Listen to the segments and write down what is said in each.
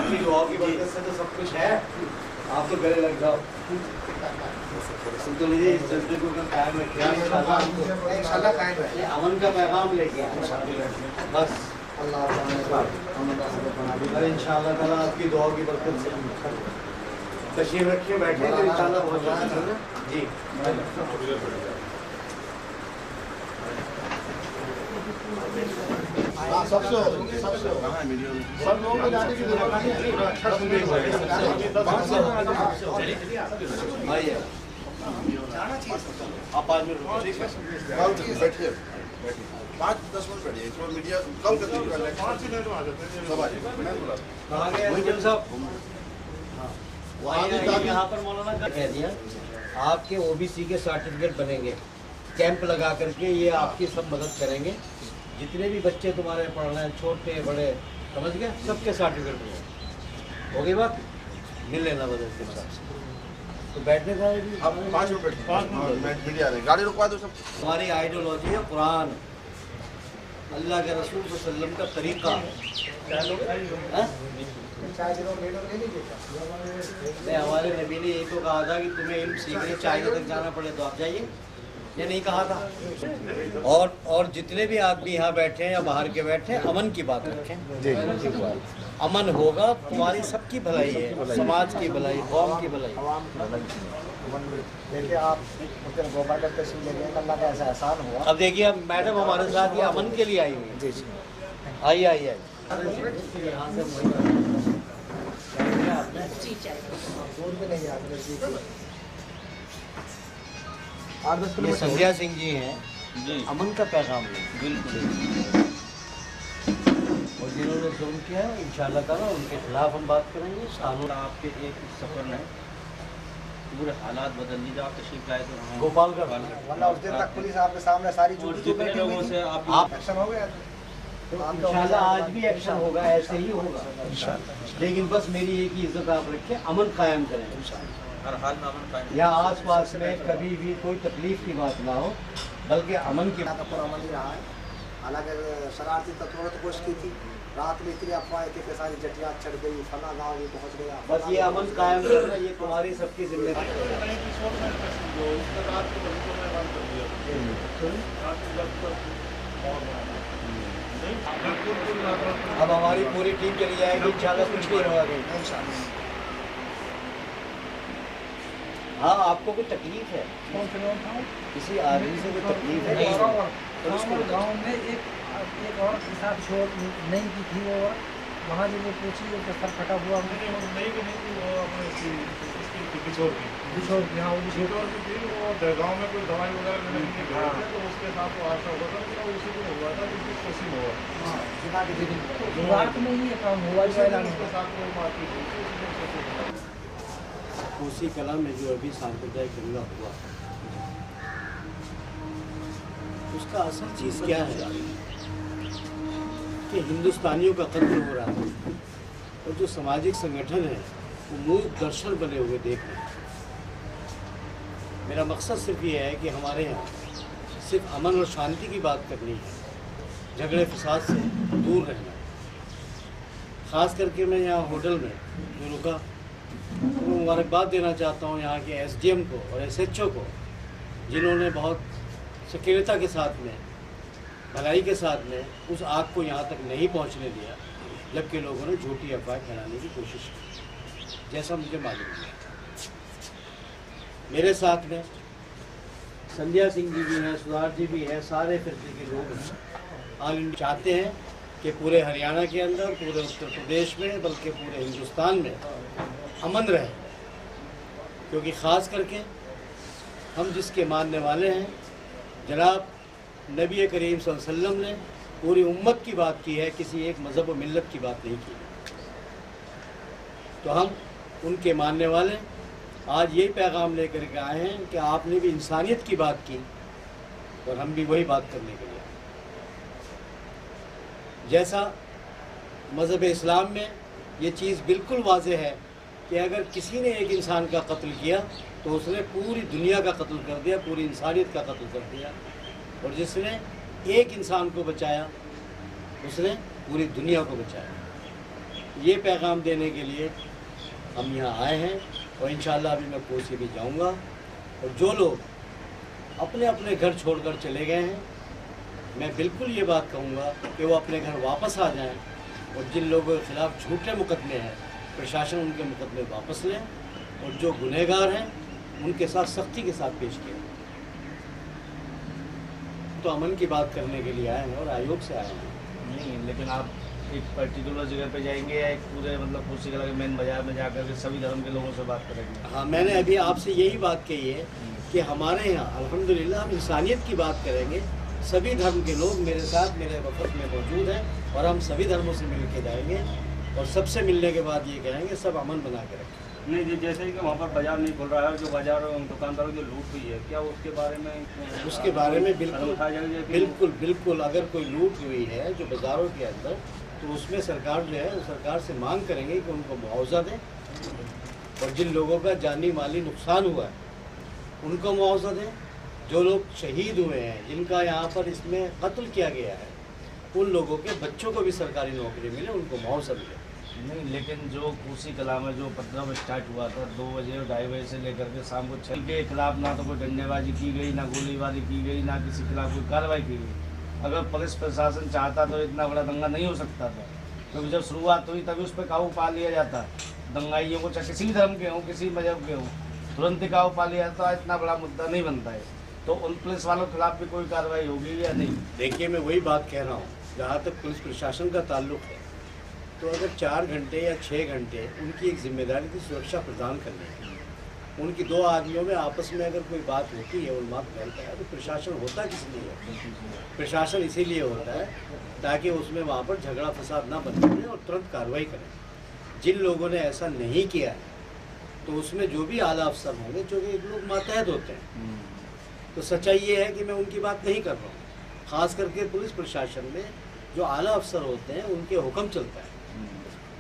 आपकी दुआ की बरकत से तो सब कुछ है। आप तो गले लग जाओ। तो लीजिए इस जज्बे को कायम रखिए इंशाल्लाह कायम रहे। अमन का पैगाम लेके आए बस। अल्लाह इंशाल्लाह ताला आपकी दुआ की बरकत से तशरीफ रखिए, बैठे इंशाल्लाह बहुत जी। सबसे सब लोगों को जाने की जरूरत नहीं है। आप 5 मिनट बैठिए 5-10 मिनट बैठिए। इसमें मीडिया कल कर दीजिए, 5 मिनट में आ जाते हैं सब। आ जाइए। मैं बोला यहाँ पर मौलाना कह दिया आपके ओबीसी के सर्टिफिकेट बनेंगे, कैंप लगा करके ये आपकी सब मदद करेंगे। जितने भी बच्चे तुम्हारे पढ़ रहे हैं, छोटे बड़े, समझ गए, सबके सर्टिफिकेट हो गई बात। मिल लेना मदद के साथ। तो बैठने का आप 5 मिनट मीडिया आ रहे, गाड़ी रुकवा दो सब। हमारी आइडियोलॉजी है कुरान, अल्लाह के रसूल सल्लल्लाहु अलैहि वसल्लम का तरीका है। हमारे नबी ने यही तो कहा था कि तुम्हें इल्म सीखने चाइना तक जाना पड़े तो आप जाइए, ये नहीं कहा था। और जितने भी आदमी यहाँ बैठे हैं या बाहर के बैठे हैं, अमन की बात रखें। अमन होगा तुम्हारी सबकी भलाई है, समाज की भलाई, कौम की भलाई। देखिए आप गोबर का तस्वीर ले गए, अल्लाह का ऐसा एहसान हुआ। अब देखिए अब मैडम हमारे साथ ये अमन के लिए आई हुई है। जी जी आइए आइए आइए। ये संध्या सिंह जी हैं, अमन का पैगाम है बिल्कुल। और जिन्होंने जुल्म किया है इंशाअल्लाह ताला उनके खिलाफ हम बात करेंगे। कानून आपके एक सफर में पूरे हालात बदल दीजिए। आप तशरीफ लाए तो गोपालगढ़, वरना उस दिन तक पुलिस आपके सामने सारी जितने लोगों से आप एक्शन हो गया तो इंशाअल्लाह आज भी एक्शन होगा, ऐसे ही होगा लेकिन बस मेरी एक ही इज्जत आप रखें, अमन कायम करें हर हाल में अमन कायम। या आस पास में कभी भी कोई तकलीफ की बात ना हो, बल्कि अमन की बात। अमन ही रहा है। हालांकि शरारती तत्वों ने कोशिश की थी, रात में इतनी अफवाहें थी कि सारी जटियात चढ़ गई, फला गाँव ये पहुँच गया। बस ये अमन कायम करना ये तुम्हारी सबकी जिम्मेदारी। अब हमारी पूरी टीम चली जाएगी इंशाल्लाह, कुछ नहीं होगा। हाँ आपको कोई तकलीफ है, किसी आदमी से कोई तकलीफ है तो उसको गाँव में एक औरत के साथ छोड़ नहीं की थी, वो वहाँ जब वो पूछी तो सर फटा हुआ नहीं थी, वो गाँव में कोई दवाई वगैरह लेने के लिए गए थे तो उसके साथ वो आशा हुआ था कि उसी को हुआ था जिसकी कोसी हुआ। रात में ही ये काम हुआ जो उसके साथ वो मारपीट हुई थी, कोसी कला में जो अभी सांप्रदायिक दंगा हुआ उसका असल चीज़ क्या है कि हिंदुस्तानियों का कत्ल हो रहा है और जो सामाजिक संगठन है वो मूक दर्शन बने हुए देख रहे हैं। मेरा मकसद सिर्फ ये है कि हमारे यहाँ सिर्फ अमन और शांति की बात करनी है, झगड़े फसाद से दूर रहना है। ख़ास करके मैं यहाँ होटल में जो रुका तो मुबारकबाद देना चाहता हूँ यहाँ के एसडीएम को और एसएचओ को, जिन्होंने बहुत सक्रियता के साथ में, भलाई के साथ में उस आग को यहाँ तक नहीं पहुँचने दिया, जबकि लोगों ने झूठी अफवाह फैलाने की कोशिश की, जैसा मुझे मालूम है। मेरे साथ में संध्या सिंह जी भी हैं, सुधार जी भी हैं, सारे फिरके के लोग हैं। ऑल इंडिया चाहते हैं कि पूरे हरियाणा के अंदर, पूरे उत्तर प्रदेश में, बल्कि पूरे हिंदुस्तान में अमन रहे, क्योंकि ख़ास करके हम जिसके मानने वाले हैं, जनाब नबी करीम सल्लल्लाहु अलैहि वसल्लम ने पूरी उम्मत की बात की है, किसी एक मज़हब व मिल्लत की बात नहीं की। तो हम उनके मानने वाले आज यही पैगाम लेकर के आए हैं कि आपने भी इंसानियत की बात की और हम भी वही बात करने के लिए। जैसा मज़हब इस्लाम में ये चीज़ बिल्कुल वाज़ेह है कि अगर किसी ने एक इंसान का कत्ल किया तो उसने पूरी दुनिया का कत्ल कर दिया, पूरी इंसानियत का कत्ल कर दिया, और जिसने एक इंसान को बचाया उसने पूरी दुनिया को बचाया। ये पैगाम देने के लिए हम यहाँ आए हैं और इंशाल्लाह अभी मैं कोसी भी जाऊँगा। और जो लोग अपने अपने घर छोड़कर चले गए हैं, मैं बिल्कुल ये बात कहूँगा कि वो अपने घर वापस आ जाएं और जिन लोगों के ख़िलाफ़ झूठे मुकदमे हैं प्रशासन उनके मुकदमे वापस लें और जो गुनहगार हैं उनके साथ सख्ती के साथ पेश किया। तो अमन की बात करने के लिए आए हैं और आयोग से आए हैं। नहीं, लेकिन आप एक पर्टिकुलर जगह पे जाएंगे या एक पूरे मतलब कोसी कला के मेन बाजार में जाकर के सभी धर्म के लोगों से बात करेंगे? हाँ, मैंने अभी आपसे यही बात कही है कि हमारे यहाँ अल्हम्दुलिल्लाह हम इंसानियत की बात करेंगे। सभी धर्म के लोग मेरे साथ मेरे वफद में मौजूद हैं और हम सभी धर्मों से मिल के जाएंगे और सबसे मिलने के बाद ये कहेंगे सब अमन बना के रखें। नहीं, जैसे कि वहाँ पर बाजार नहीं खुल रहा है, जो बाजार दुकानदारों की लूट हुई है, क्या उसके बारे में उसके बारे में बिल्कुल उठाया जाएगा? बिल्कुल बिल्कुल अगर कोई लूट हुई है जो बाज़ारों के अंदर, तो उसमें सरकार जो है सरकार से मांग करेंगे कि उनको मुआवजा दें और जिन लोगों का जानी माली नुकसान हुआ है उनको मुआवजा दें। जो लोग शहीद हुए हैं, जिनका यहाँ पर इसमें कत्ल किया गया है, उन लोगों के बच्चों को भी सरकारी नौकरी मिले, उनको मुआवजा मिले। नहीं, लेकिन जो कोसी कला में जो उपद्रव स्टार्ट हुआ था 2 बजे और 2:30 बजे से लेकर के शाम को 6 के खिलाफ ना तो कोई डंडेबाजी की गई, ना गोलीबारी की गई, ना किसी के खिलाफ कोई कार्रवाई की गई। अगर पुलिस प्रशासन चाहता तो इतना बड़ा दंगा नहीं हो सकता था, क्योंकि जब शुरुआत हुई तभी उस पर काबू पा लिया जाता। दंगाइयों को चाहे किसी भी धर्म के हों, किसी मजहब के हों, तुरंत ही काबू पा लिया जाता, इतना बड़ा मुद्दा नहीं बनता है। तो उन पुलिस वालों के खिलाफ भी कोई कार्रवाई होगी या नहीं? देखिए, मैं वही बात कह रहा हूँ, जहाँ तक पुलिस प्रशासन का ताल्लुक है, तो अगर 4 घंटे या 6 घंटे उनकी एक जिम्मेदारी थी सुरक्षा प्रदान करने की। उनकी 2 आदमियों में आपस में अगर कोई बात होती है, उन्माद फैलता है, तो प्रशासन होता किस लिए है? प्रशासन इसीलिए होता है ताकि उसमें वहाँ पर झगड़ा फसाद ना बने और तुरंत कार्रवाई करें। जिन लोगों ने ऐसा नहीं किया है तो उसमें जो भी आला अफसर होंगे, जो कि लोग मातहत होते हैं, तो सच्चाई ये है कि मैं उनकी बात नहीं कर रहा हूँ। ख़ास करके पुलिस प्रशासन में जो आला अफसर होते हैं उनके हुक्म चलता है।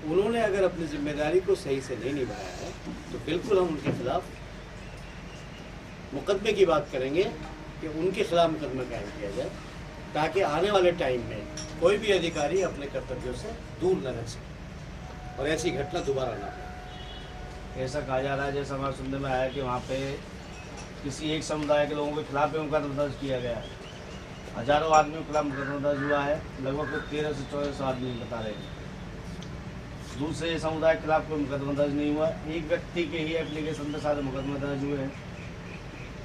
उन्होंने अगर अपनी जिम्मेदारी को सही से नहीं निभाया है तो बिल्कुल हम उनके खिलाफ मुकदमे की बात करेंगे कि उनके खिलाफ मुकदमा कायम किया जाए, ताकि आने वाले टाइम में कोई भी अधिकारी अपने कर्तव्यों से दूर न रह सके और ऐसी घटना दोबारा ना हो। ऐसा कहा जा रहा है, जैसा हमारे सुनने में आया कि वहाँ पे किसी एक समुदाय के लोगों के खिलाफ भी मुकदमा दर्ज किया गया है। हजारों आदमियों के खिलाफ मुकदमा दर्ज हुआ है, लगभग 13 से 14 आदमी बता रहे हैं। दूसरे समुदाय के खिलाफ कोई मुकदमा दर्ज नहीं हुआ, एक व्यक्ति के ही एप्लीकेशन पे सारे मुकदमा दर्ज हुए हैं।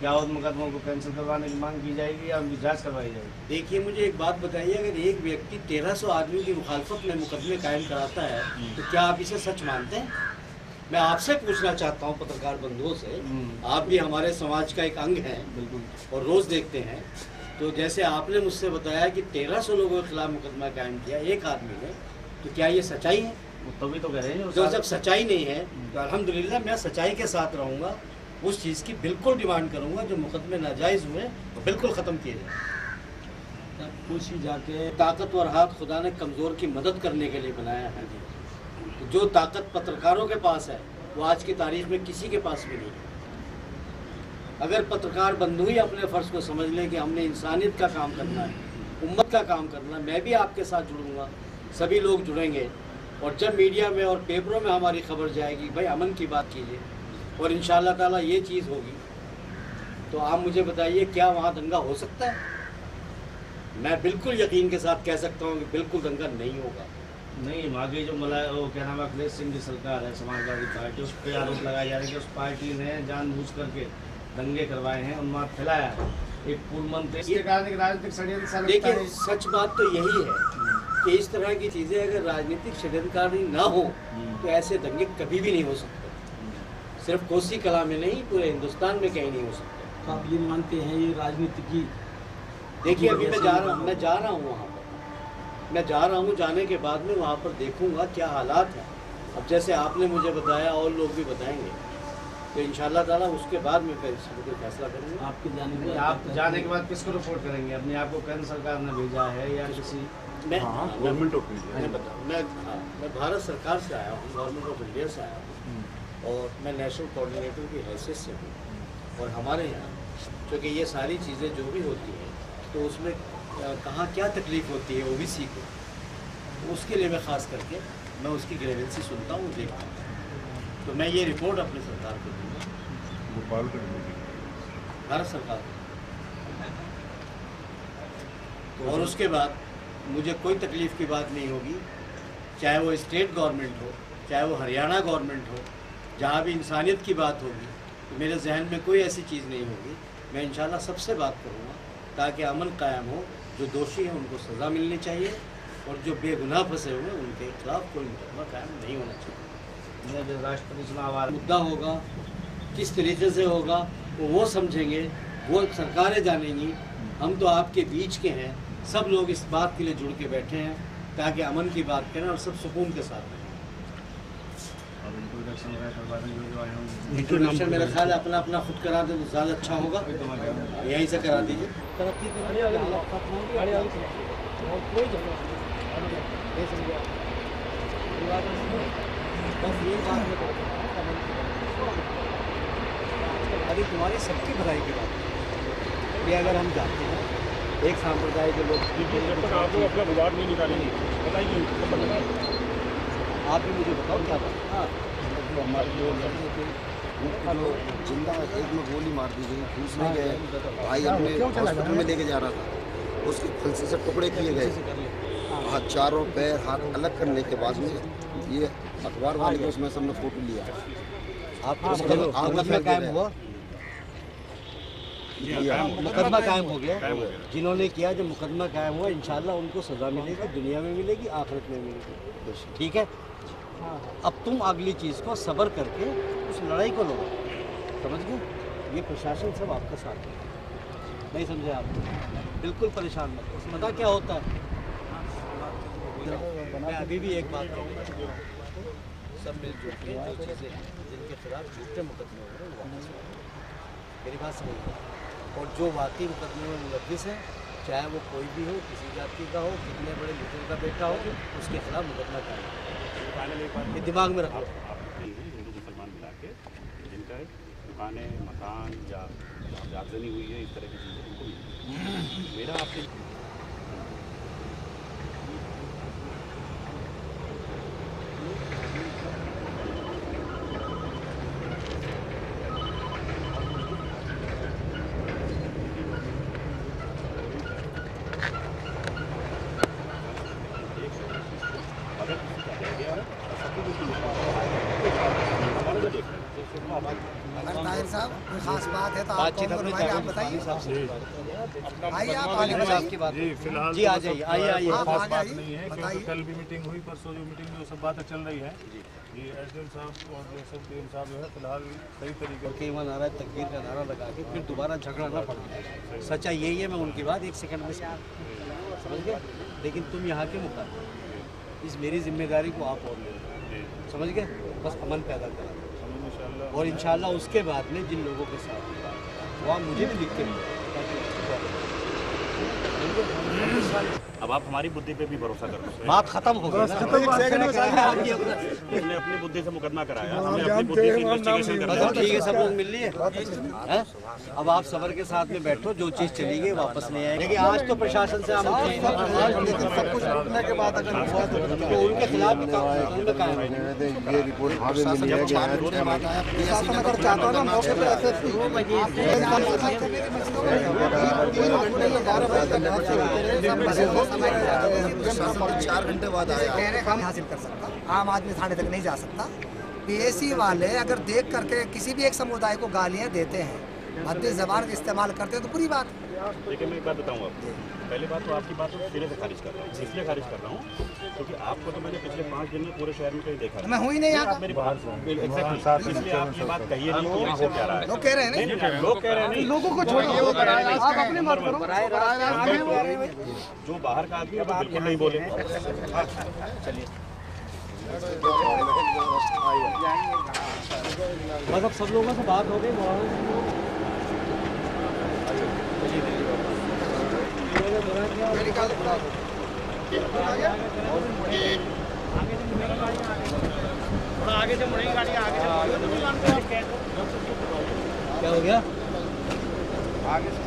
क्या उस मुकदमों को कैंसिल करवाने की मांग की जाएगी या उनकी जाँच करवाई जाएगी? देखिए, मुझे एक बात बताइए, अगर एक व्यक्ति 1300 आदमियों की मुखालफत में मुकदमे कायम कराता है तो क्या आप इसे सच मानते हैं? मैं आपसे पूछना चाहता हूँ, पत्रकार बंधुओं से, आप भी हमारे समाज का एक अंग हैं बिल्कुल, और रोज़ देखते हैं, तो जैसे आपने मुझसे बताया कि 1300 लोगों के खिलाफ मुकदमा कायम किया एक आदमी ने, तो क्या ये सच्चाई है? तभी तो कह रहे हैं। तो जब सच्चाई नहीं है तो अल्हम्दुलिल्लाह मैं सच्चाई के साथ रहूँगा, उस चीज़ की बिल्कुल डिमांड करूँगा। जो मुकदमे नाजायज़ हुए तो बिल्कुल ख़त्म किए जाए। कोसी जाके ताकतवर हाथ खुदा ने कमज़ोर की मदद करने के लिए बनाया है। जो ताकत पत्रकारों के पास है वो आज की तारीख में किसी के पास भी नहीं है। अगर पत्रकार बंधु ही अपने फ़र्ज़ को समझ लें कि हमने इंसानियत का काम करना है, उम्मत का काम करना है, मैं भी आपके साथ जुड़ूंगा, सभी लोग जुड़ेंगे और जब मीडिया में और पेपरों में हमारी खबर जाएगी भाई अमन की बात कीजिए और इंशाअल्लाह ताला ये चीज़ होगी, तो आप मुझे बताइए क्या वहाँ दंगा हो सकता है? मैं बिल्कुल यकीन के साथ कह सकता हूँ कि बिल्कुल दंगा नहीं होगा। नहीं, वहाँ की जो वो क्या नाम है, अखिलेश सिंह की सरकार है, समाजवादी पार्टी, उस पर आरोप लगाया जा रहा है कि उस पार्टी ने जानबूझ करके दंगे करवाए हैं, उन्माद फैलाया है। एक पूर्व मंत्री, इसके कारण एक राजनीतिक षड्यंत्र। देखिए, सच बात तो यही है कि इस तरह की चीज़ें अगर राजनीतिक षड्यंत्रकारी ना हो तो ऐसे दंगे कभी भी नहीं हो सकते। सिर्फ कोसी कला में नहीं, पूरे हिंदुस्तान में कहीं नहीं हो सकते। तो आप ये मानते हैं ये राजनीति की? देखिए, अभी मैं जा रहा हूँ वहाँ पर, मैं जा रहा हूँ, जाने के बाद में वहाँ पर देखूँगा क्या हालात हैं। अब जैसे आपने मुझे बताया और लोग भी बताएंगे, तो इंशाअल्लाह ताला उसके बाद में फिर कोई फैसला करेंगे। आपके जाने के आप जाने के बाद किसको रिपोर्ट करेंगे? अपने आप को केंद्र सरकार ने भेजा है या किसी? मैं गवर्नमेंट ऑफ इंडिया। मैं भारत सरकार से आया हूँ, गवर्नमेंट ऑफ इंडिया से आया हूँ और मैं नेशनल कोऑर्डिनेटर की हैसियत से हूँ। और हमारे यहाँ क्योंकि ये सारी चीज़ें जो भी होती हैं तो उसमें कहाँ क्या तकलीफ़ होती है ओबीसी को, उसके लिए मैं ख़ास करके मैं उसकी ग्रेवेंसी सुनता हूँ, देखता हूँ। तो मैं ये रिपोर्ट अपनी सरकार को दूँगा, भारत सरकार को। और उसके बाद मुझे कोई तकलीफ़ की बात नहीं होगी, चाहे वो स्टेट गवर्नमेंट हो, चाहे वो हरियाणा गवर्नमेंट हो, जहाँ भी इंसानियत की बात होगी तो मेरे जहन में कोई ऐसी चीज़ नहीं होगी। मैं इंशाल्लाह सबसे बात करूँगा ताकि अमन कायम हो। जो दोषी हैं उनको सज़ा मिलनी चाहिए और जो बेगुनाह फंसे हुए हैं उनके खिलाफ कोई मुकदमा कायम नहीं होना चाहिए। जो राष्ट्रपति चुनाव आ रहे मुद्दा होगा, किस तरीके से होगा वो समझेंगे, वो सरकारें जानेंगी। हम तो आपके बीच के हैं, सब लोग इस बात के लिए जुड़ के बैठे हैं ताकि अमन की बात करें और सब सुकून के साथ रहें। इंट्रोडक्शन मेरा ख्याल है अपना अपना खुद करा दे तो ज़्यादा अच्छा होगा, यहीं से करा दीजिए। अभी तुम्हारी सबकी भलाई की बात है। ये अगर हम जाते हैं एक सांप्रदाय के लोग आप लोग अपना विवाद नहीं निकालेंगे, बताइए। आप भी मुझे बताओ क्या बात। हाँ, जो जिंदा एक में गोली मार दी गई, दूसरे गए भाई अपने हॉस्पिटल में लेके जा रहा था, उसके फंसी से टुकड़े किए गए, हाथ चारों पैर हाथ अलग करने के बाद में ये अखबार वाले के उसमें सबने फोटो लिया। आप मुकदमा कायम हुआ, मुकदमा कायम हो गया। जिन्होंने किया जो मुकदमा कायम हुआ, इंशाल्लाह उनको सज़ा मिलेगी, दुनिया में मिलेगी, आखिरत में मिलेगी। ठीक है, अब तुम अगली चीज़ को सब्र करके उस लड़ाई को लो, समझ गए। ये प्रशासन सब आपका साथ है, नहीं समझे आप? बिल्कुल परेशान मत हो। पता क्या होता है, मैं अभी भी एक बात कहूँगा, सब मिलजुल के जो चीज़ें जिनके खिलाफ झूठे मुकदमे हो रहे हैं वो वापस हो, मेरी बात समझिए। और जो वाकई मुकदमे में मुलव्विस है, चाहे वो कोई भी हो, किसी जाति का हो, कितने बड़े लीडर का बेटा हो, उसके खिलाफ मुकदमा कायम। ये दिमाग में रखो। हिंदू मुसलमान मिला के जिनका दुकानें, मकान या आगजनी हुई है, इस तरह की चीज़ें उनको मेरा आपसे ताहिर साहब कोई खास बात है तो बातचीत आप अपने आप बताइए। आइए आप आगे की बात फिलहाल जी, आ जाइए, आइए आइए। आप खास आगे बात आइए, नहीं है, क्योंकि बताइए। कल भी मीटिंग हुई, परसों जो मीटिंग में वो सब बातें चल रही है। ये एसडीएम साहब और जो सब डीएम साहब जो है फिलहाल सही तरीके के वहाँ नारा तकबीर का नारा लगा के फिर दोबारा झगड़ा ना पड़े। सच्चाई यही है, मैं उनकी बात एक सेकंड में समझ गए। लेकिन तुम यहाँ के मुकाबले इस मेरी जिम्मेदारी को आप और ले लो, समझ गए। बस अमन पैदा करा इंशाल्लाह। और इंशाल्लाह उसके बाद में जिन लोगों के साथ वहाँ मुझे भी लिख के अब आप हमारी बुद्धि पे भी भरोसा कर दो। बात खत्म हो गई। हमने अपनी बुद्धि से मुकदमा कराया, हमने अपनी बुद्धि से इन्वेस्टिगेशन कराया। ठीक है, सब लोग मिल लिए हैं? अब आप सबर के साथ में बैठो, जो चीज़ चली गई वापस ले आए। लेकिन आज तो प्रशासन से हम सब कुछ रुकने के बाद अगर हुआ तो उनके खिलाफ भी काम है। ये रिपोर्ट चार घंटे बाद आया काम हासिल कर सकता, आम आदमी थाने तक नहीं जा सकता। पीएसी वाले अगर देख करके किसी भी एक समुदाय को गालियां देते हैं, भद्दी जबान का इस्तेमाल करते हैं तो बुरी बात। देखिए मैं एक बात बताऊँ आपको, पहली बात तो आपकी बात को सिरे से खारिज कर रहा हूँ। इसलिए खारिज कर रहा हूँ क्योंकि आपको तो मैंने पिछले 5 दिन में पूरे शहर में कहीं देखा मैं हुई नहीं यहाँ, मेरी बात एग्जैक्टली, इसलिए आप ये बात कहिए नहीं कि यहाँ हो क्या रहा है। लोग कह रहे हैं नहीं, लोग कह रहे हैं नहीं, लोगों को छोड़िए, आप अपनी बात करो। जो बाहर का आदमी है वो बिल्कुल नहीं बोले। चलिए बस अब सब लोगों से बात हो गई। थोड़ा आगे से मुड़ेगी गाड़ी, आगे से क्या हो गया? आगे से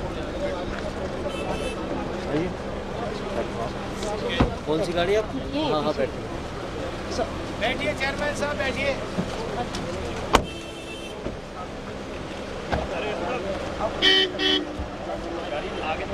कौन सी गाड़ी आपकी? हाँ हाँ बैठो। बैठिए चेयरमैन साहब, बैठिए। आगे